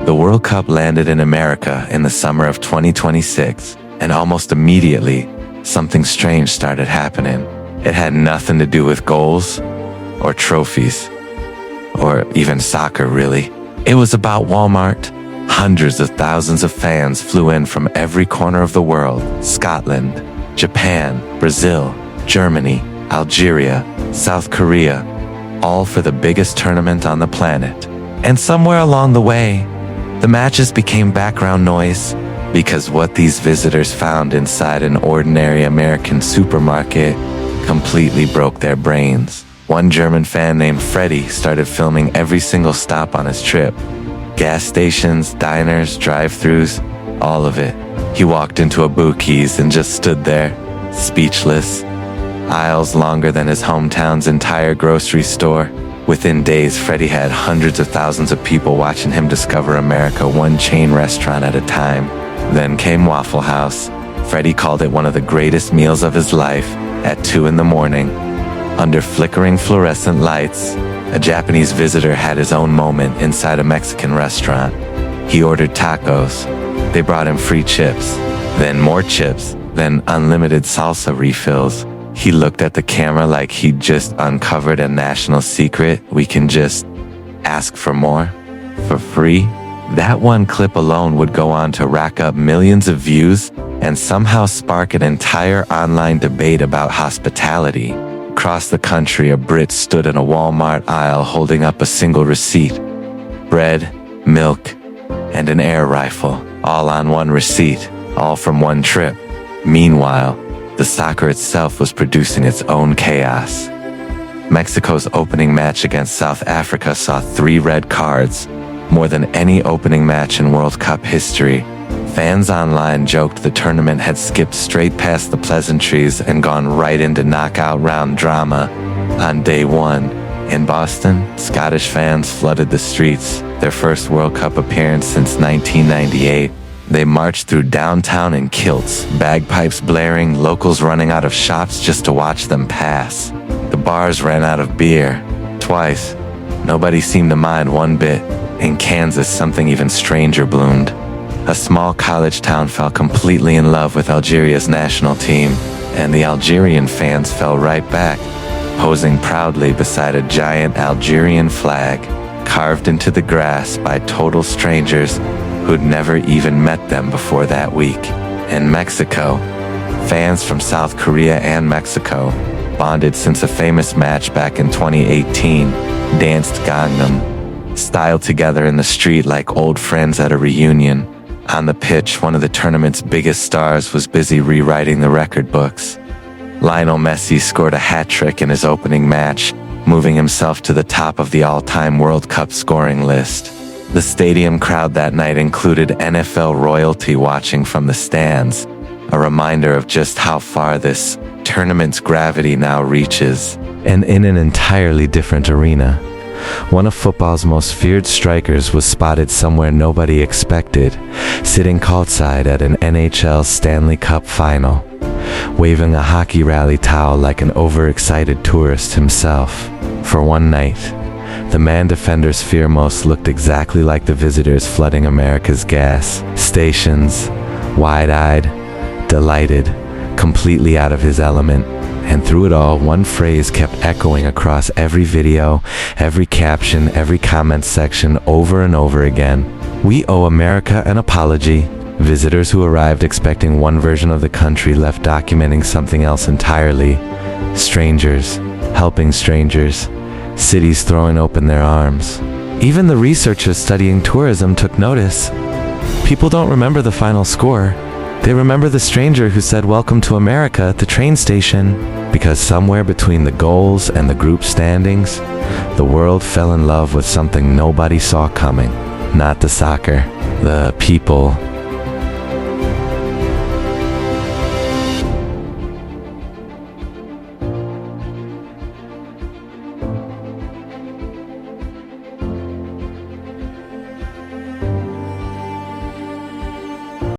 The World Cup landed in America in the summer of 2026, and almost immediately, something strange started happening. It had nothing to do with goals, or trophies, or even soccer, really. It was about Walmart. Hundreds of thousands of fans flew in from every corner of the world: Scotland, Japan, Brazil, Germany, Algeria, South Korea, all for the biggest tournament on the planet. And somewhere along the way, the matches became background noise, because what these visitors found inside an ordinary American supermarket completely broke their brains. One German fan named Freddie started filming every single stop on his trip. Gas stations, diners, drive-thrus, all of it. He walked into a Bookies and just stood there, speechless. Aisles longer than his hometown's entire grocery store. Within days, Freddie had hundreds of thousands of people watching him discover America, one chain restaurant at a time. Then came Waffle House. Freddie called it one of the greatest meals of his life. At 2 in the morning, under flickering fluorescent lights, a Japanese visitor had his own moment inside a Mexican restaurant. He ordered tacos. They brought him free chips, then more chips, then unlimited salsa refills. He looked at the camera like he'd just uncovered a national secret. We can just ask for more? For free? That one clip alone would go on to rack up millions of views and somehow spark an entire online debate about hospitality. Across the country, a Brit stood in a Walmart aisle holding up a single receipt. Bread, milk, and an air rifle, all on one receipt, all from one trip. Meanwhile, the soccer itself was producing its own chaos. Mexico's opening match against South Africa saw 3 red cards, more than any opening match in World Cup history. Fans online joked the tournament had skipped straight past the pleasantries and gone right into knockout round drama. On day 1, in Boston, Scottish fans flooded the streets, their first World Cup appearance since 1998. They marched through downtown in kilts, bagpipes blaring, locals running out of shops just to watch them pass. The bars ran out of beer. Twice. Nobody seemed to mind one bit. In Kansas, something even stranger bloomed. A small college town fell completely in love with Algeria's national team, and the Algerian fans fell right back, posing proudly beside a giant Algerian flag, carved into the grass by total strangers who'd never even met them before that week. In Mexico, fans from South Korea and Mexico, bonded since a famous match back in 2018, danced Gangnam Style together in the street like old friends at a reunion. On the pitch, one of the tournament's biggest stars was busy rewriting the record books. Lionel Messi scored a hat-trick in his opening match, moving himself to the top of the all-time World Cup scoring list. The stadium crowd that night included NFL royalty watching from the stands, a reminder of just how far this tournament's gravity now reaches. And in an entirely different arena, one of football's most feared strikers was spotted somewhere nobody expected, sitting courtside at an NHL Stanley Cup final, waving a hockey rally towel like an overexcited tourist himself. For one night, the man defenders fear most looked exactly like the visitors flooding America's gas stations, wide-eyed, delighted, completely out of his element. And through it all, one phrase kept echoing across every video, every caption, every comment section, over and over again. "We owe America an apology." Visitors who arrived expecting one version of the country left documenting something else entirely. Strangers, helping strangers, cities throwing open their arms. Even the researchers studying tourism took notice. People don't remember the final score. They remember the stranger who said "Welcome to America" at the train station. Because somewhere between the goals and the group standings, the world fell in love with something nobody saw coming. Not the soccer, the people,